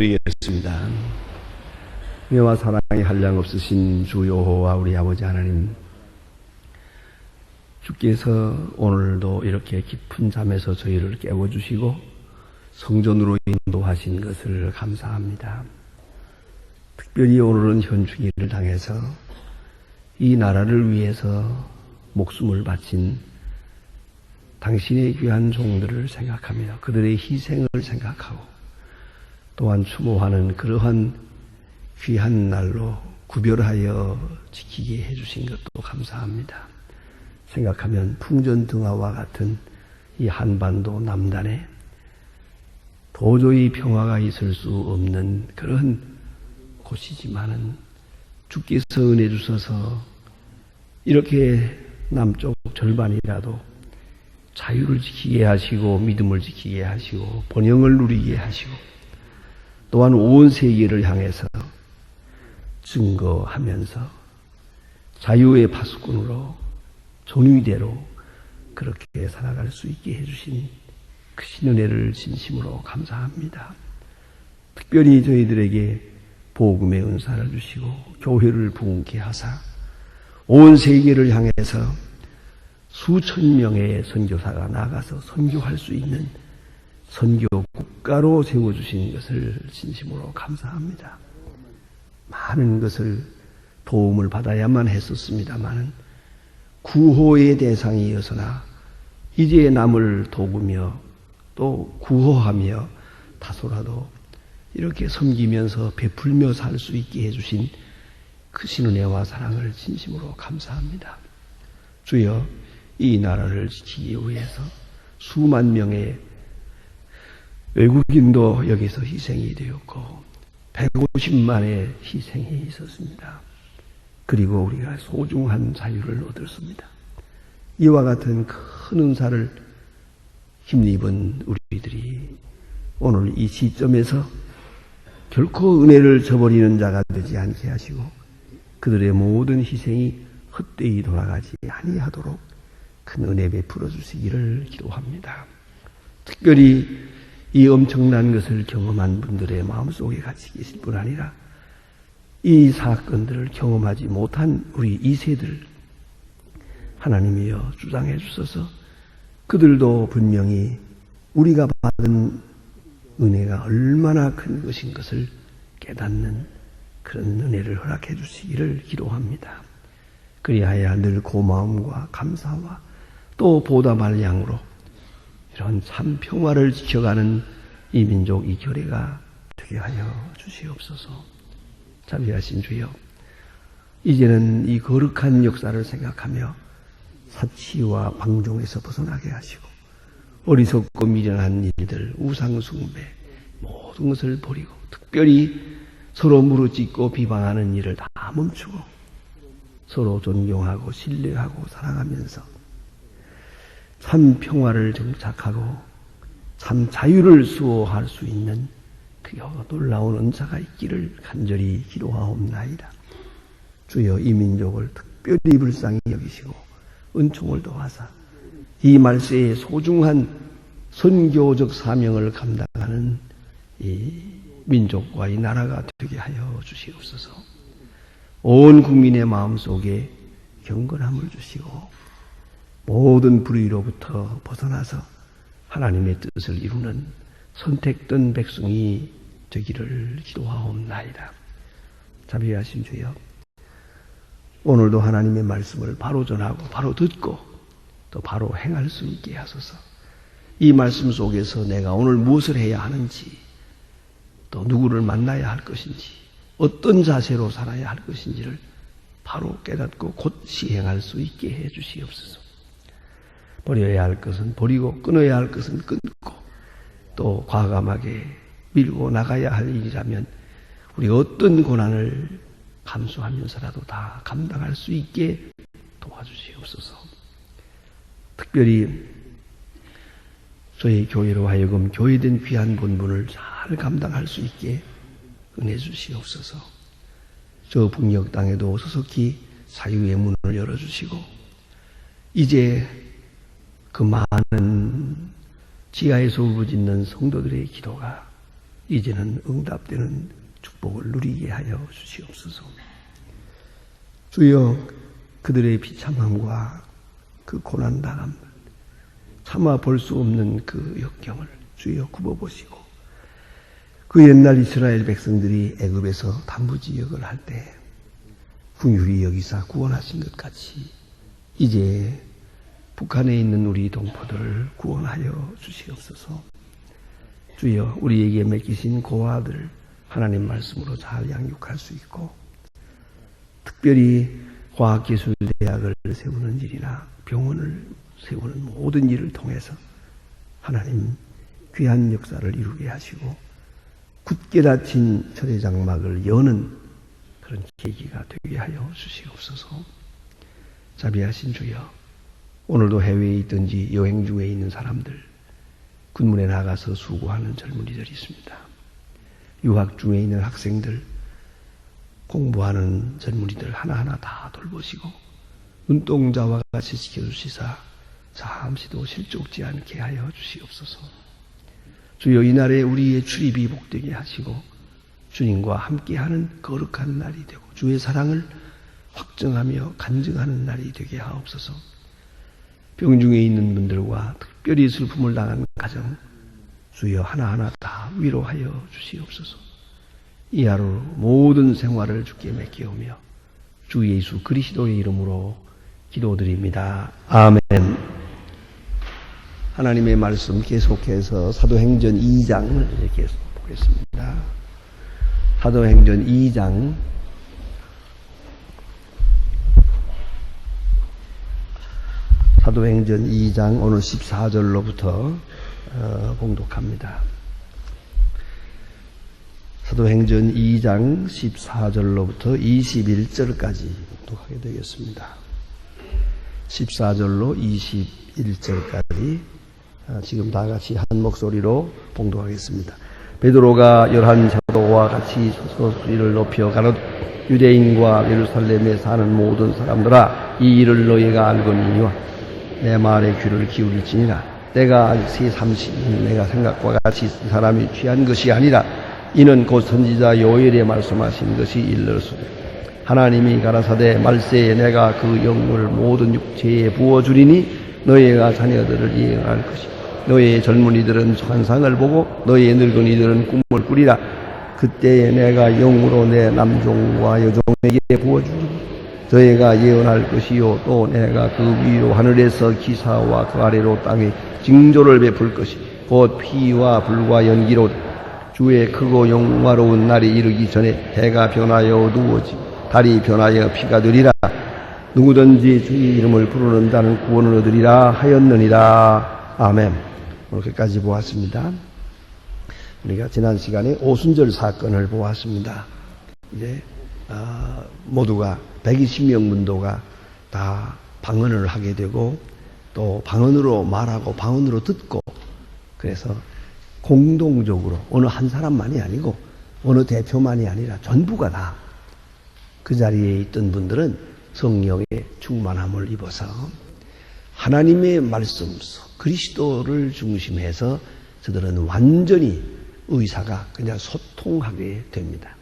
기도드리겠습니다. 은혜와 사랑이 한량없으신 주 여호와 우리 아버지 하나님, 주께서 오늘도 이렇게 깊은 잠에서 저희를 깨워주시고 성전으로 인도하신 것을 감사합니다. 특별히 오늘은 현충일을 당해서 이 나라를 위해서 목숨을 바친 당신의 귀한 종들을 생각하며 그들의 희생을 생각하고 또한 추모하는 그러한 귀한 날로 구별하여 지키게 해주신 것도 감사합니다. 생각하면 풍전등화와 같은 이 한반도 남단에 도저히 평화가 있을 수 없는 그런 곳이지만은 주께서 은혜 주셔서 이렇게 남쪽 절반이라도 자유를 지키게 하시고 믿음을 지키게 하시고 번영을 누리게 하시고 또한 온 세계를 향해서 증거하면서 자유의 파수꾼으로 존위대로 그렇게 살아갈 수 있게 해주신 그 신은혜를 진심으로 감사합니다. 특별히 저희들에게 복음의 은사를 주시고 교회를 부흥케 하사 온 세계를 향해서 수천 명의 선교사가 나가서 선교할 수 있는 선교 국가로 세워주신 것을 진심으로 감사합니다. 많은 것을 도움을 받아야만 했었습니다마는 구호의 대상이어서나 이제 남을 도우며 또 구호하며 다소라도 이렇게 섬기면서 베풀며 살 수 있게 해주신 그 신은혜와 사랑을 진심으로 감사합니다. 주여, 이 나라를 지키기 위해서 수만 명의 외국인도 여기서 희생이 되었고 150만의 희생이 있었습니다. 그리고 우리가 소중한 자유를 얻었습니다. 이와 같은 큰 은사를 힘입은 우리들이 오늘 이 시점에서 결코 은혜를 저버리는 자가 되지 않게 하시고 그들의 모든 희생이 헛되이 돌아가지 아니하도록 큰 은혜 베풀어 주시기를 기도합니다. 특별히 이 엄청난 것을 경험한 분들의 마음속에 같이 계실 뿐 아니라 이 사건들을 경험하지 못한 우리 2세들 하나님이여 주장해 주셔서 그들도 분명히 우리가 받은 은혜가 얼마나 큰 것인 것을 깨닫는 그런 은혜를 허락해 주시기를 기도합니다. 그리하여 늘 고마움과 감사와 또 보답할 양으로 이런 참 평화를 지켜가는 이 민족 이 교회가 되게 하여 주시옵소서. 자비하신 주여, 이제는 이 거룩한 역사를 생각하며 사치와 방종에서 벗어나게 하시고 어리석고 미련한 일들, 우상숭배 모든 것을 버리고 특별히 서로 무릎짓고 비방하는 일을 다 멈추고 서로 존경하고 신뢰하고 사랑하면서 참 평화를 정착하고 참 자유를 수호할 수 있는 그 놀라운 은사가 있기를 간절히 기도하옵나이다. 주여, 이 민족을 특별히 불쌍히 여기시고 은총을 더하사 이 말세의 소중한 선교적 사명을 감당하는 이 민족과 이 나라가 되게 하여 주시옵소서. 온 국민의 마음속에 경건함을 주시고 모든 불의로부터 벗어나서 하나님의 뜻을 이루는 선택된 백성이 되기를 기도하옵나이다. 자비하신 주여, 오늘도 하나님의 말씀을 바로 전하고 바로 듣고 또 바로 행할 수 있게 하소서. 이 말씀 속에서 내가 오늘 무엇을 해야 하는지 또 누구를 만나야 할 것인지 어떤 자세로 살아야 할 것인지를 바로 깨닫고 곧 시행할 수 있게 해 주시옵소서. 버려야 할 것은 버리고 끊어야 할 것은 끊고 또 과감하게 밀고 나가야 할 일이라면 우리가 어떤 고난을 감수하면서라도 다 감당할 수 있게 도와주시옵소서. 특별히 저희 교회로 하여금 교회된 귀한 본분을 잘 감당할 수 있게 은혜 주시옵소서. 저 북녘 땅에도 소속히 자유의 문을 열어주시고 이제 그 많은 지하에서 울부짖는 성도들의 기도가 이제는 응답되는 축복을 누리게 하여 주시옵소서. 주여, 그들의 비참함과 그 고난당함, 참아 볼 수 없는 그 역경을 주여 굽어보시고, 그 옛날 이스라엘 백성들이 애굽에서 단부지역을 할 때 긍휼히 여기사 구원하신 것 같이 이제 북한에 있는 우리 동포들을 구원하여 주시옵소서. 주여, 우리에게 맡기신 고아들 하나님 말씀으로 잘 양육할 수 있고, 특별히 과학기술대학을 세우는 일이나 병원을 세우는 모든 일을 통해서 하나님 귀한 역사를 이루게 하시고 굳게 닫힌 철회장막을 여는 그런 계기가 되게 하여 주시옵소서. 자비하신 주여, 오늘도 해외에 있든지 여행 중에 있는 사람들, 군문에 나가서 수고하는 젊은이들이 있습니다. 유학 중에 있는 학생들, 공부하는 젊은이들 하나하나 다 돌보시고 눈동자와 같이 지켜주시사 잠시도 실족지 않게 하여 주시옵소서. 주여, 이날에 우리의 출입이 복되게 하시고 주님과 함께하는 거룩한 날이 되고 주의 사랑을 확증하며 간증하는 날이 되게 하옵소서. 병중에 있는 분들과 특별히 슬픔을 당한 가정, 주여 하나하나 다 위로하여 주시옵소서. 이 하루 모든 생활을 주께 맡기오며 주 예수 그리스도의 이름으로 기도드립니다. 아멘. 하나님의 말씀 계속해서 사도행전 2장을 계속 보겠습니다. 사도행전 2장 사도행전 2장 오늘 14절로부터 봉독합니다. 사도행전 2장 14절로부터 21절까지 봉독하게 되겠습니다. 14절로 21절까지 지금 다 같이 한 목소리로 봉독하겠습니다. 베드로가 11 사도와 같이 서서 소리를 높여 가로되 유대인과 예루살렘에 사는 모든 사람들아, 이 일을 너희가 알거니와 내 말에 귀를 기울일지니라. 때가 아직 새 30이 내가 생각과 같이 이 사람이 취한 것이 아니라 이는 곧 선지자 요엘에 말씀하신 것이 일렀으니 하나님이 가라사대 말세에 내가 그 영을 모든 육체에 부어주리니 너희가 자녀들을 예언할 것이고 너희의 젊은이들은 환상을 보고 너희의 늙은이들은 꿈을 꾸리라. 그때에 내가 영으로 내 남종과 여종에게 부어주리니 너희가 예언할 것이요 또 내가 그 위로 하늘에서 기사와 그 아래로 땅에 징조를 베풀 것이 곧 피와 불과 연기로 주의 크고 영화로운 날이 이르기 전에 해가 변하여 어두워지고 달이 변하여 피가 되리라. 누구든지 주의 이름을 부르는 자는 구원을 얻으리라 하였느니라. 아멘. 오늘까지 보았습니다. 우리가 지난 시간에 오순절 사건을 보았습니다. 이제 모두가 120명 문도가 다 방언을 하게 되고 또 방언으로 말하고 방언으로 듣고, 그래서 공동적으로 어느 한 사람만이 아니고 어느 대표만이 아니라 전부가 다 그 자리에 있던 분들은 성령의 충만함을 입어서 하나님의 말씀, 그리스도를 중심해서 저들은 완전히 의사가 그냥 소통하게 됩니다.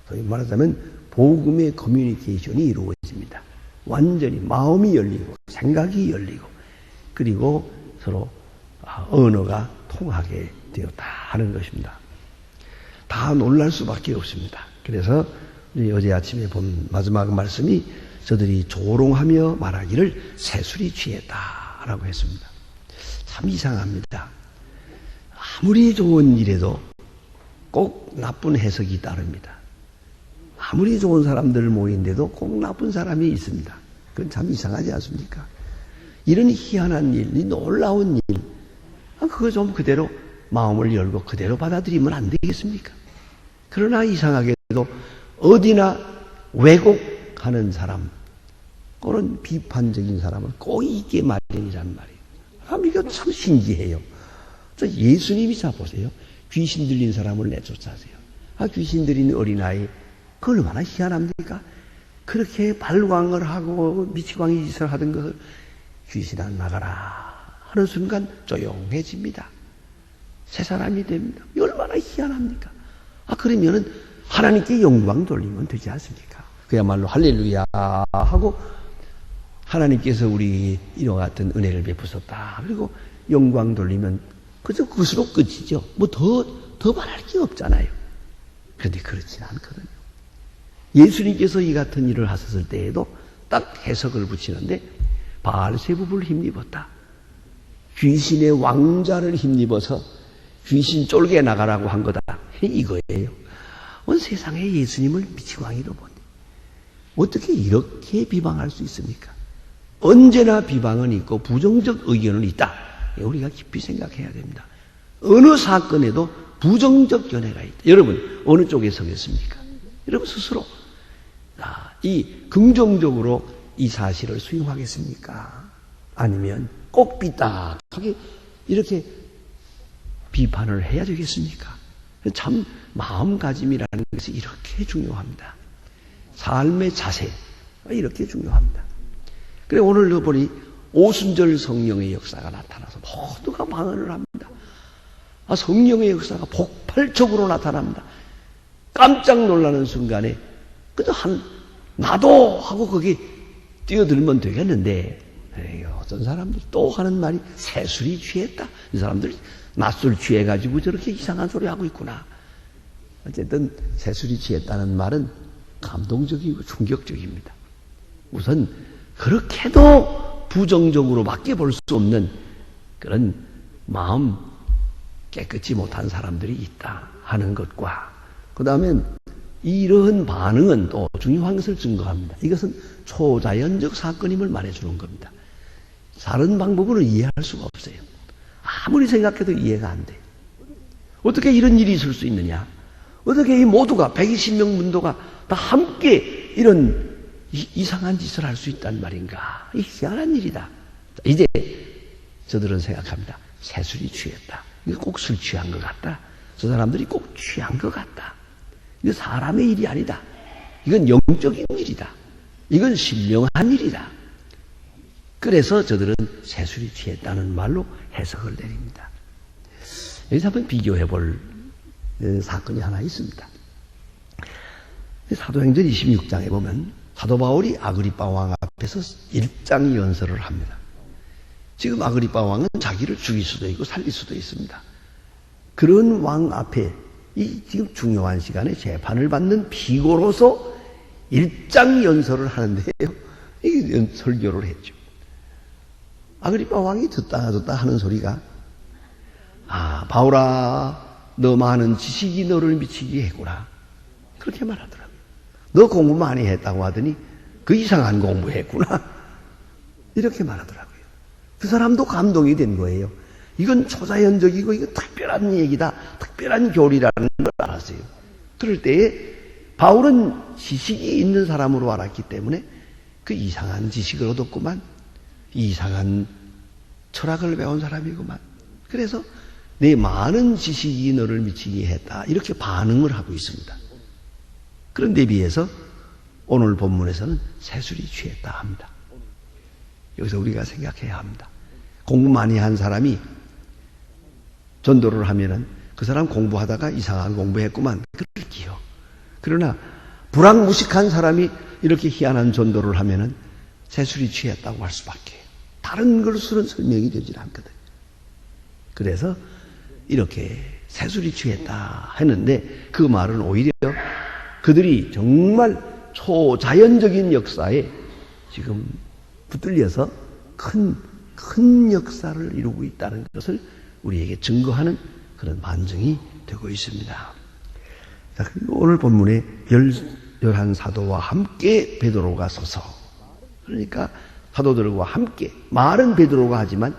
소위 말하자면 복음의 커뮤니케이션이 이루어집니다. 완전히 마음이 열리고 생각이 열리고 그리고 서로 언어가 통하게 되었다 하는 것입니다. 다 놀랄 수밖에 없습니다. 그래서 어제 아침에 본 마지막 말씀이 저들이 조롱하며 말하기를 새술이 취했다라고 했습니다. 참 이상합니다. 아무리 좋은 일에도 꼭 나쁜 해석이 따릅니다. 아무리 좋은 사람들 모인데도 꼭 나쁜 사람이 있습니다. 그건 참 이상하지 않습니까? 이런 희한한 일, 이 놀라운 일, 그거 좀 그대로 마음을 열고 그대로 받아들이면 안 되겠습니까? 그러나 이상하게도 어디나 왜곡하는 사람, 그런 비판적인 사람은 꼭 있게 마련이란 말이에요. 이거 참 신기해요. 예수님이 자 보세요. 귀신 들린 사람을 내쫓아세요. 귀신 들린 어린아이, 그 얼마나 희한합니까? 그렇게 발광을 하고 미치광이 짓을 하던 것을 귀신아 나가라 하는 순간 조용해집니다. 새 사람이 됩니다. 얼마나 희한합니까? 그러면은 하나님께 영광 돌리면 되지 않습니까? 그야말로 할렐루야 하고 하나님께서 우리 이와 같은 은혜를 베푸셨다. 그리고 영광 돌리면 그저 그것으로 끝이죠. 뭐 더 말할 게 없잖아요. 그런데 그렇지는 않거든요. 예수님께서 이 같은 일을 하셨을 때에도 딱 해석을 붙이는데 바알세부를 힘입었다. 귀신의 왕자를 힘입어서 귀신 쫄게 나가라고 한 거다. 이거예요. 온 세상에 예수님을 미치광이로 보니 어떻게 이렇게 비방할 수 있습니까? 언제나 비방은 있고 부정적 의견은 있다. 우리가 깊이 생각해야 됩니다. 어느 사건에도 부정적 견해가 있다. 여러분 어느 쪽에 서겠습니까? 여러분 스스로 이 긍정적으로 이 사실을 수용하겠습니까? 아니면 꼭 삐딱하게 이렇게 비판을 해야 되겠습니까? 참 마음가짐이라는 것이 이렇게 중요합니다. 삶의 자세 이렇게 중요합니다. 그래 오늘도 보니 오순절 성령의 역사가 나타나서 모두가 방언을 합니다. 성령의 역사가 폭발적으로 나타납니다. 깜짝 놀라는 순간에 그저 나도 하고 거기 뛰어들면 되겠는데 어떤 사람들이 또 하는 말이 새술이 취했다. 이 사람들이 낮술 취해가지고 저렇게 이상한 소리 하고 있구나. 어쨌든 새술이 취했다는 말은 감동적이고 충격적입니다. 우선 그렇게도 부정적으로밖에 볼 수 없는 그런 마음 깨끗이 못한 사람들이 있다 하는 것과 그 다음에 이러한 반응은 또 중요한 것을 증거합니다. 이것은 초자연적 사건임을 말해주는 겁니다. 다른 방법으로 이해할 수가 없어요. 아무리 생각해도 이해가 안 돼요. 어떻게 이런 일이 있을 수 있느냐? 어떻게 이 모두가 120명 문도가 다 함께 이런 이상한 짓을 할 수 있단 말인가? 이 희한한 일이다. 이제 저들은 생각합니다. 새술이 취했다. 이거 꼭 술 취한 것 같다. 저 사람들이 꼭 취한 것 같다. 이거 사람의 일이 아니다. 이건 영적인 일이다. 이건 신령한 일이다. 그래서 저들은 새술이 취했다는 말로 해석을 내립니다. 여기서 한번 비교해 볼 사건이 하나 있습니다. 사도행전 26장에 보면 사도 바울이 아그리빠 왕 앞에서 일장 연설을 합니다. 지금 아그리빠 왕은 자기를 죽일 수도 있고 살릴 수도 있습니다. 그런 왕 앞에 이 지금 중요한 시간에 재판을 받는 피고로서 일장 연설을 하는데요. 이 설교를 했죠. 아그리빠 왕이 듣다 하는 소리가 바울아 너 많은 지식이 너를 미치게 했구나. 그렇게 말하더라고요. 너 공부 많이 했다고 하더니 그 이상한 공부했구나. 이렇게 말하더라고요. 그 사람도 감동이 된 거예요. 이건 초자연적이고 이건 특별한 얘기다. 특별한 교리라는 걸 알았어요. 그럴 때에 바울은 지식이 있는 사람으로 알았기 때문에 그 이상한 지식을 얻었구만. 이상한 철학을 배운 사람이구만. 그래서 내 많은 지식이 너를 미치게 했다. 이렇게 반응을 하고 있습니다. 그런데 비해서 오늘 본문에서는 새술이 취했다 합니다. 여기서 우리가 생각해야 합니다. 공부 많이 한 사람이 전도를 하면은 그 사람 공부하다가 이상한 공부했구만. 그럴지요. 그러나 불황무식한 사람이 이렇게 희한한 전도를 하면은 새술이 취했다고 할 수밖에. 다른 것으로는 설명이 되질 않거든. 그래서 이렇게 새술이 취했다 했는데 그 말은 오히려 그들이 정말 초자연적인 역사에 지금 붙들려서 큰 역사를 이루고 있다는 것을 우리에게 증거하는 그런 반증이 되고 있습니다. 자, 그리고 오늘 본문에 11사도와 함께 베드로가 서서 그러니까 사도들과 함께 말은 베드로가 하지만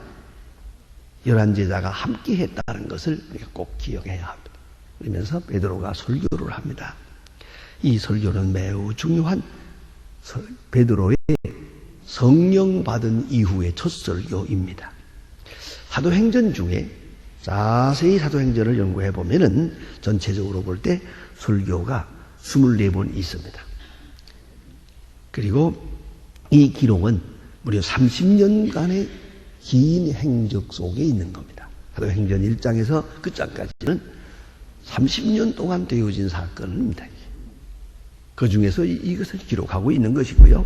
11제자가 함께 했다는 것을 우리가 꼭 기억해야 합니다. 그러면서 베드로가 설교를 합니다. 이 설교는 매우 중요한 베드로의 성령 받은 이후의 첫 설교입니다. 사도행전 중에 자세히 사도행전을 연구해 보면은 전체적으로 볼 때 설교가 24번 있습니다. 그리고 이 기록은 무려 30년간의 긴 행적 속에 있는 겁니다. 사도행전 1장에서 끝장까지는 30년 동안 되어진 사건입니다. 그 중에서 이것을 기록하고 있는 것이고요.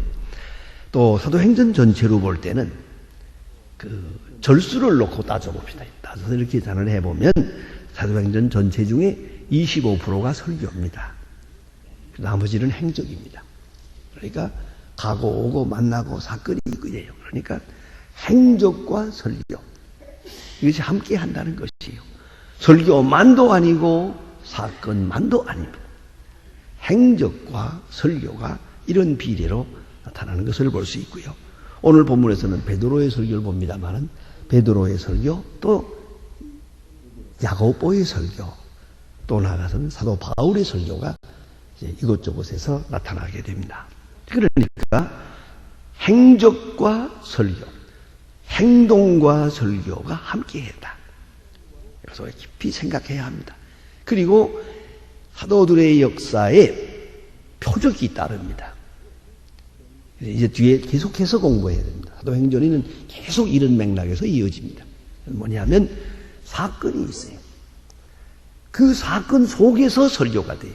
또 사도행전 전체로 볼 때는 그 절수를 놓고 따져봅시다. 따져서 이렇게 계산을 해보면 사도행전 전체 중에 25%가 설교입니다. 나머지는 행적입니다. 그러니까 가고 오고 만나고 사건이 이거예요. 그러니까 행적과 설교 이것이 함께 한다는 것이에요. 설교만도 아니고 사건만도 아닙니다. 행적과 설교가 이런 비례로 나타나는 것을 볼 수 있고요. 오늘 본문에서는 베드로의 설교를 봅니다만 베드로의 설교 또 야고보의 설교 또 나아가서는 사도 바울의 설교가 이곳저곳에서 나타나게 됩니다. 그러니까 행적과 설교, 행동과 설교가 함께했다. 그래서 깊이 생각해야 합니다. 그리고 사도들의 역사에 표적이 따릅니다. 이제 뒤에 계속해서 공부해야 됩니다. 사도행전에는 계속 이런 맥락에서 이어집니다. 뭐냐면 사건이 있어요. 그 사건 속에서 설교가 돼요.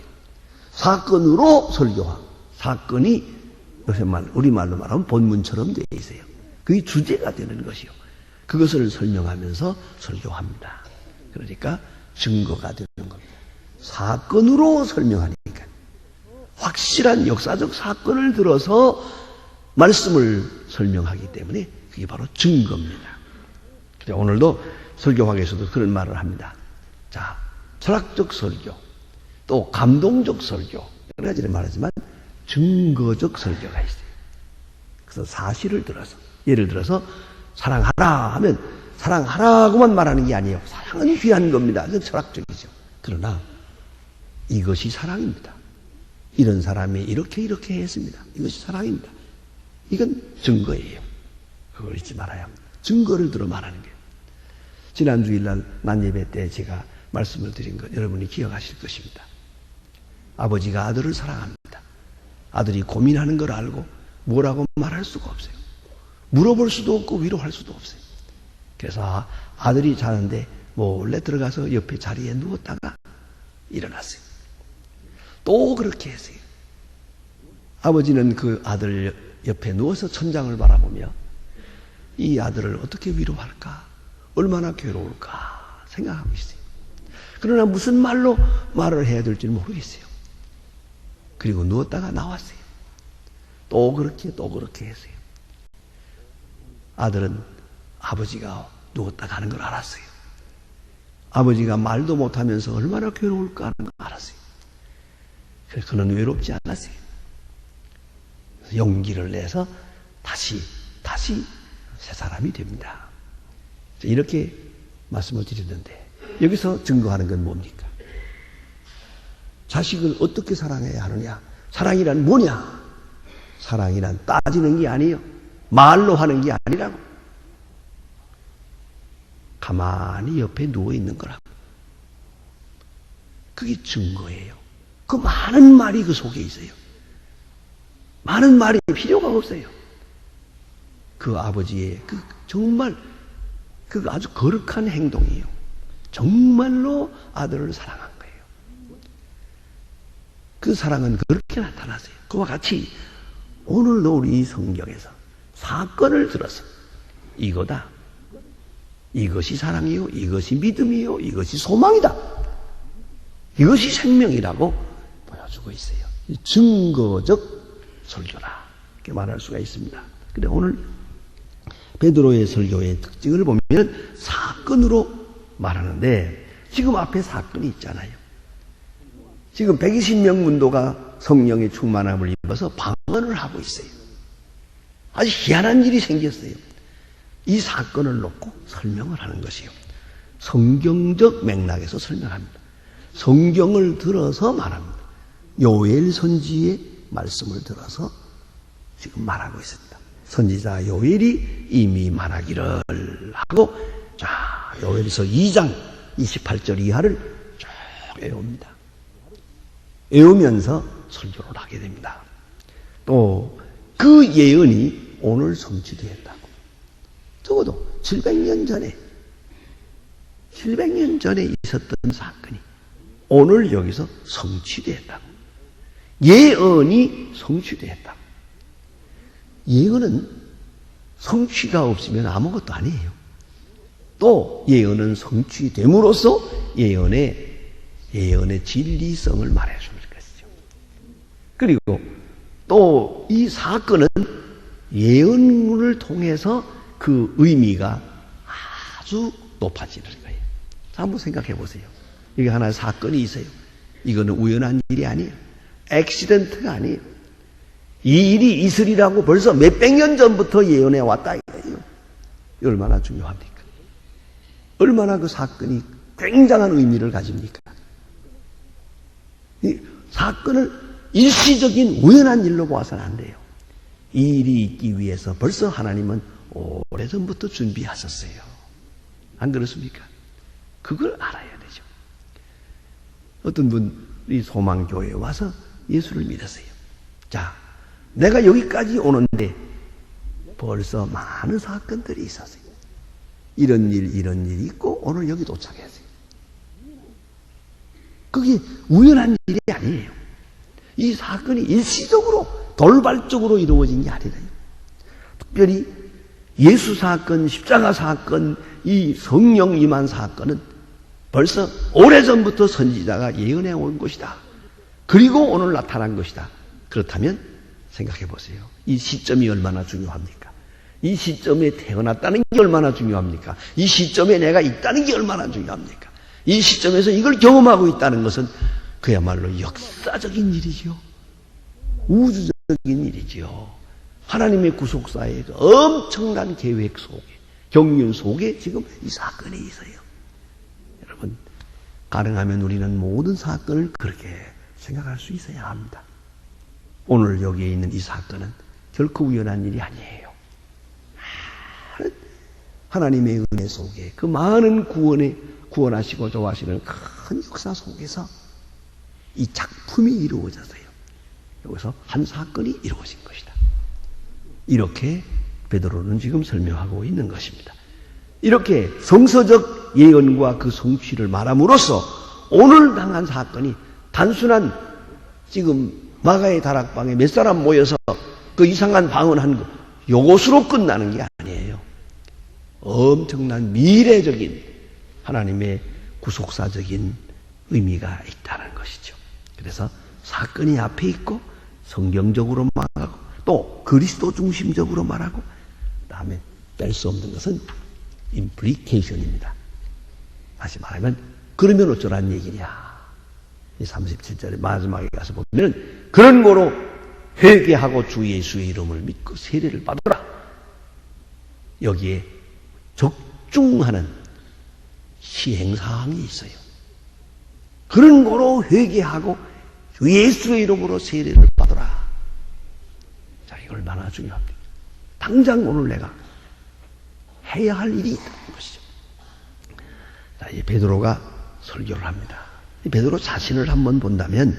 사건으로 설교하고 사건이 요새 우리말로 말하면 본문처럼 되어 있어요. 그게 주제가 되는 것이요. 그것을 설명하면서 설교합니다. 그러니까 증거가 되는 겁니다. 사건으로 설명하니까 확실한 역사적 사건을 들어서 말씀을 설명하기 때문에 그게 바로 증거입니다. 오늘도 설교학에서도 그런 말을 합니다. 자, 철학적 설교, 또 감동적 설교 여러 가지를 말하지만 증거적 설교가 있어요. 그래서 사실을 들어서 예를 들어서 사랑하라 하면 사랑하라고만 말하는 게 아니에요. 사랑은 귀한 겁니다. 그건 철학적이죠. 그러나 이것이 사랑입니다. 이런 사람이 이렇게 했습니다. 이것이 사랑입니다. 이건 증거예요. 그걸 잊지 말아요. 증거를 들어 말하는 거예요. 지난 주일날 난예배 때 제가 말씀을 드린 것 여러분이 기억하실 것입니다. 아버지가 아들을 사랑합니다. 아들이 고민하는 걸 알고 뭐라고 말할 수가 없어요. 물어볼 수도 없고 위로할 수도 없어요. 그래서 아들이 자는데 몰래 들어가서 옆에 자리에 누웠다가 일어났어요. 또 그렇게 했어요. 아버지는 그 아들 옆에 누워서 천장을 바라보며 이 아들을 어떻게 위로할까? 얼마나 괴로울까? 생각하고 있어요. 그러나 무슨 말로 말을 해야 될지 모르겠어요. 그리고 누웠다가 나왔어요. 또 그렇게 했어요. 아들은 아버지가 누웠다 가는 걸 알았어요. 아버지가 말도 못하면서 얼마나 괴로울까 하는 걸 알았어요. 그래서 그는 외롭지 않았어요. 용기를 내서 다시 새 사람이 됩니다. 이렇게 말씀을 드렸는데 여기서 증거하는 건 뭡니까? 자식을 어떻게 사랑해야 하느냐? 사랑이란 뭐냐? 사랑이란 따지는 게 아니에요. 말로 하는 게 아니라고. 가만히 옆에 누워있는 거라고. 그게 증거예요. 그 많은 말이 그 속에 있어요. 많은 말이 필요가 없어요. 그 아버지의 정말 아주 거룩한 행동이에요. 정말로 아들을 사랑한 거예요. 그 사랑은 그렇게 나타났어요. 그와 같이 오늘도 우리 성경에서 사건을 들어서 이거다. 이것이 사랑이요. 이것이 믿음이요. 이것이 소망이다. 이것이 생명이라고 보여주고 있어요. 증거적 설교다. 이렇게 말할 수가 있습니다. 근데 오늘 베드로의 설교의 특징을 보면 사건으로 말하는데 지금 앞에 사건이 있잖아요. 지금 120명 문도가 성령의 충만함을 입어서 방언을 하고 있어요. 아주 희한한 일이 생겼어요. 이 사건을 놓고 설명을 하는 것이요. 성경적 맥락에서 설명합니다. 성경을 들어서 말합니다. 요엘 선지의 말씀을 들어서 지금 말하고 있습니다. 선지자 요엘이 이미 말하기를 하고 자 요엘서 2장 28절 이하를 쭉 외웁니다. 외우면서 설교를 하게 됩니다. 또 그 예언이 오늘 성취되었다고. 적어도 700년 전에 있었던 사건이 오늘 여기서 성취되었다. 예언이 성취되었다. 예언은 성취가 없으면 아무것도 아니에요. 또 예언은 성취됨으로써 예언의 진리성을 말해주는 것이죠. 그리고 또 이 사건은 예언을 통해서 그 의미가 아주 높아지는 거예요. 자, 한번 생각해 보세요. 여기 하나의 사건이 있어요. 이거는 우연한 일이 아니에요. 액시던트가 아니에요. 이 일이 있으리라고 벌써 몇백 년 전부터 예언해 왔다 이거예요. 얼마나 중요합니까? 얼마나 그 사건이 굉장한 의미를 가집니까? 이 사건을 일시적인 우연한 일로 보아서는 안 돼요. 이 일이 있기 위해서 벌써 하나님은 오래전부터 준비하셨어요. 안 그렇습니까? 그걸 알아야 되죠. 어떤 분이 소망교회에 와서 예수를 믿었어요. 자, 내가 여기까지 오는데 벌써 많은 사건들이 있었어요. 이런 일이 있고 오늘 여기 도착했어요. 그게 우연한 일이 아니에요. 이 사건이 일시적으로 돌발적으로 이루어진 게 아니라요. 특별히 예수 사건, 십자가 사건, 이 성령 임한 사건은 벌써 오래전부터 선지자가 예언해 온 것이다. 그리고 오늘 나타난 것이다. 그렇다면 생각해 보세요. 이 시점이 얼마나 중요합니까? 이 시점에 태어났다는 게 얼마나 중요합니까? 이 시점에 내가 있다는 게 얼마나 중요합니까? 이 시점에서 이걸 경험하고 있다는 것은 그야말로 역사적인 일이죠. 우주적인 일이죠. 하나님의 구속사의 그 엄청난 계획 속에, 경륜 속에 지금 이 사건이 있어요. 여러분, 가능하면 우리는 모든 사건을 그렇게 생각할 수 있어야 합니다. 오늘 여기에 있는 이 사건은 결코 우연한 일이 아니에요. 하나님의 은혜 속에 그 많은 구원하시고 좋아하시는 큰 역사 속에서 이 작품이 이루어졌어요. 여기서 한 사건이 이루어진 것이다. 이렇게 베드로는 지금 설명하고 있는 것입니다. 이렇게 성서적 예언과 그 성취를 말함으로써 오늘 당한 사건이 단순한 지금 마가의 다락방에 몇 사람 모여서 그 이상한 방언한 거 요것으로 끝나는 게 아니에요. 엄청난 미래적인 하나님의 구속사적인 의미가 있다는 것이죠. 그래서 사건이 앞에 있고 성경적으로 말하고 또 그리스도 중심적으로 말하고 다음에 뺄 수 없는 것은 임플리케이션입니다. 다시 말하면 그러면 어쩌라는 얘기냐. 이 37절의 마지막에 가서 보면 그런 거로 회개하고 주 예수의 이름을 믿고 세례를 받으라. 여기에 적중하는 시행사항이 있어요. 그런 거로 회개하고 주 예수의 이름으로 세례를 받으라. 자, 이거 얼마나 중요합니까? 당장 오늘 내가 해야 할 일이 있다는 것이죠. 자, 이 베드로가 설교를 합니다. 이 베드로 자신을 한번 본다면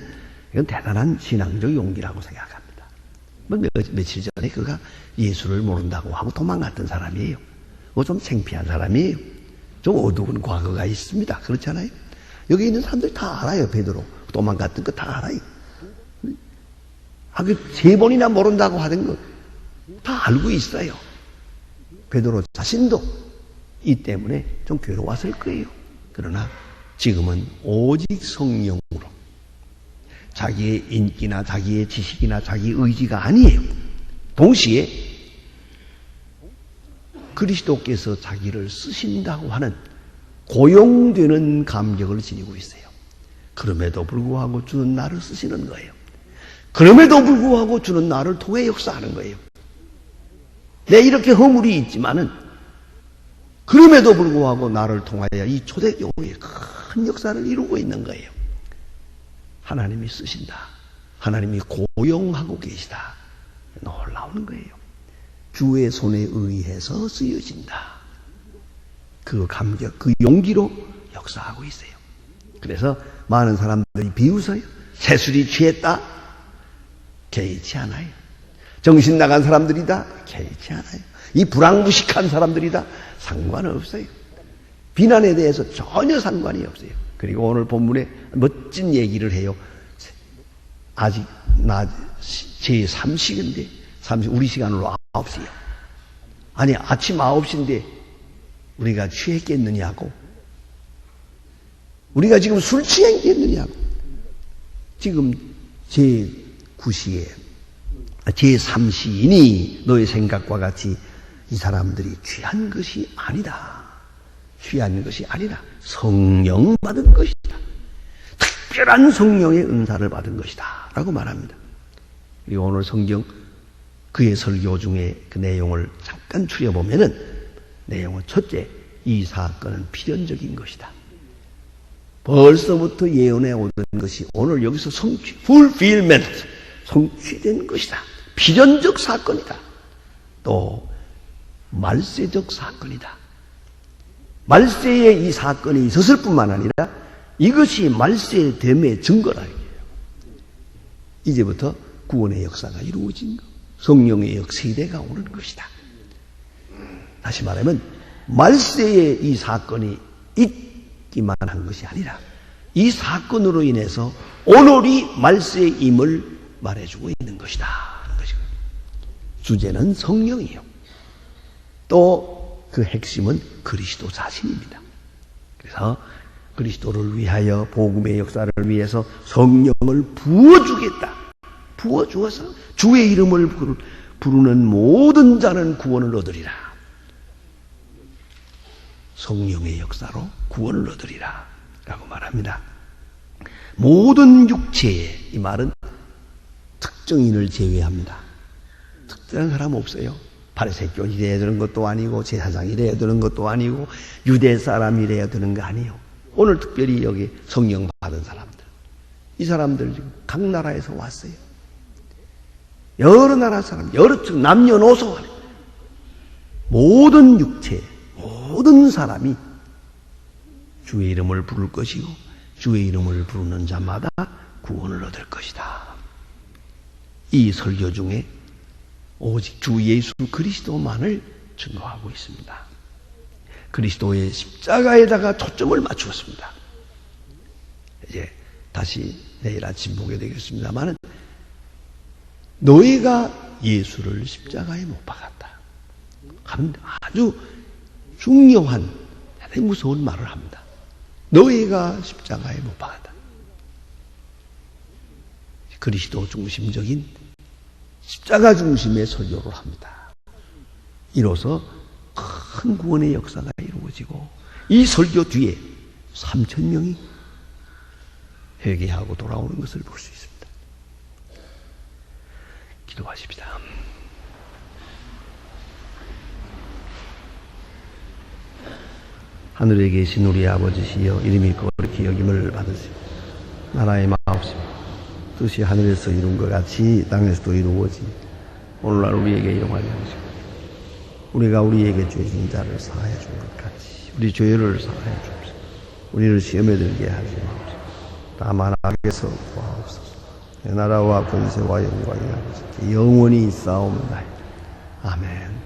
이건 대단한 신앙적 용기라고 생각합니다. 며칠 전에 그가 예수를 모른다고 하고 도망갔던 사람이에요. 좀 창피한 사람이에요. 좀 어두운 과거가 있습니다. 그렇잖아요. 여기 있는 사람들이 다 알아요. 베드로 도망갔던 거 다 알아요. 그 3번이나 모른다고 하던 거 다 알고 있어요. 베드로 자신도 이 때문에 좀 괴로웠을 거예요. 그러나 지금은 오직 성령으로 자기의 인기나 자기의 지식이나 자기 의지가 아니에요. 동시에 그리스도께서 자기를 쓰신다고 하는 고용되는 감격을 지니고 있어요. 그럼에도 불구하고 주는 나를 쓰시는 거예요. 그럼에도 불구하고 주는 나를 통해 역사하는 거예요. 내 이렇게 허물이 있지만은 그럼에도 불구하고 나를 통하여 이 초대교회의 큰 역사를 이루고 있는 거예요. 하나님이 쓰신다. 하나님이 고용하고 계시다. 놀라운 거예요. 주의 손에 의해서 쓰여진다. 그 감격, 그 용기로 역사하고 있어요. 그래서 많은 사람들이 비웃어요. 새술이 취했다? 개의치 않아요. 정신 나간 사람들이다? 개의치 않아요. 이 불황무식한 사람들이다? 상관없어요. 비난에 대해서 전혀 상관이 없어요. 그리고 오늘 본문에 멋진 얘기를 해요. 아직 제3시간인데, 우리 시간으로 9시요. 아니, 아침 9시인데 우리가 취했겠느냐고. 우리가 지금 술 취했겠느냐고. 지금 제9시에 제3시이니 너의 생각과 같이 이 사람들이 취한 것이 아니다. 취한 것이 아니라 성령 받은 것이다. 특별한 성령의 은사를 받은 것이다 라고 말합니다. 그리고 오늘 성경 그의 설교 중에 그 내용을 잠깐 추려보면은 내용은 첫째, 이 사건은 필연적인 것이다. 벌써부터 예언해 오던 것이 오늘 여기서 fulfillment, 성취된 것이다. 필연적 사건이다. 또 말세적 사건이다. 말세에 이 사건이 있었을 뿐만 아니라 이것이 말세됨의 증거라. 이제부터 구원의 역사가 이루어진 것, 성령의 역세대가 오는 것이다. 다시 말하면 말세에 이 사건이 있기만 한 것이 아니라 이 사건으로 인해서 오늘이 말세임을 말해주고 있는 것이다. 주제는 성령이요. 또 그 핵심은 그리스도 자신입니다. 그래서 그리스도를 위하여 복음의 역사를 위해서 성령을 부어주겠다. 부어주어서 주의 이름을 부르는 모든 자는 구원을 얻으리라. 성령의 역사로 구원을 얻으리라 라고 말합니다. 모든 육체에, 이 말은 특정인을 제외합니다. 특별한 사람 없어요. 바리새교인이래야 되는 것도 아니고 제사장이래야 되는 것도 아니고 유대 사람이래야 되는 거 아니에요. 오늘 특별히 여기 성령 받은 사람들, 이 사람들 지금 각 나라에서 왔어요. 여러 나라 사람, 여러 남녀노소, 모든 육체, 모든 사람이 주의 이름을 부를 것이고 주의 이름을 부르는 자마다 구원을 얻을 것이다. 이 설교 중에 오직 주 예수 그리스도만을 증거하고 있습니다. 그리스도의 십자가에다가 초점을 맞추었습니다. 이제 다시 내일 아침 보게 되겠습니다만 너희가 예수를 십자가에 못 박았다. 아주 중요한, 대단히 무서운 말을 합니다. 너희가 십자가에 못 박았다. 그리스도 중심적인 십자가 중심의 설교를 합니다. 이로써 큰 구원의 역사가 이루어지고 이 설교 뒤에 3,000명이 회개하고 돌아오는 것을 볼 수 있습니다. 기도하십시다. 하늘에 계신 우리 아버지시여, 이름이 거룩히 여김을 받으시오. 나라의 마옵시며 뜻이 하늘에서 이룬 것 같이 땅에서도 이루어지. 오늘날 우리에게 일용하게 하시고 우리가 우리에게 죄 진 자를 사하여 준 것 같이 우리 죄를 사하여 주옵소서. 우리를 시험에 들게 하지 마옵소서. 다만 악에서 구하옵소서. 내 나라와 권세와 영광이 아버지께 영원히 있사옵나이다. 아멘.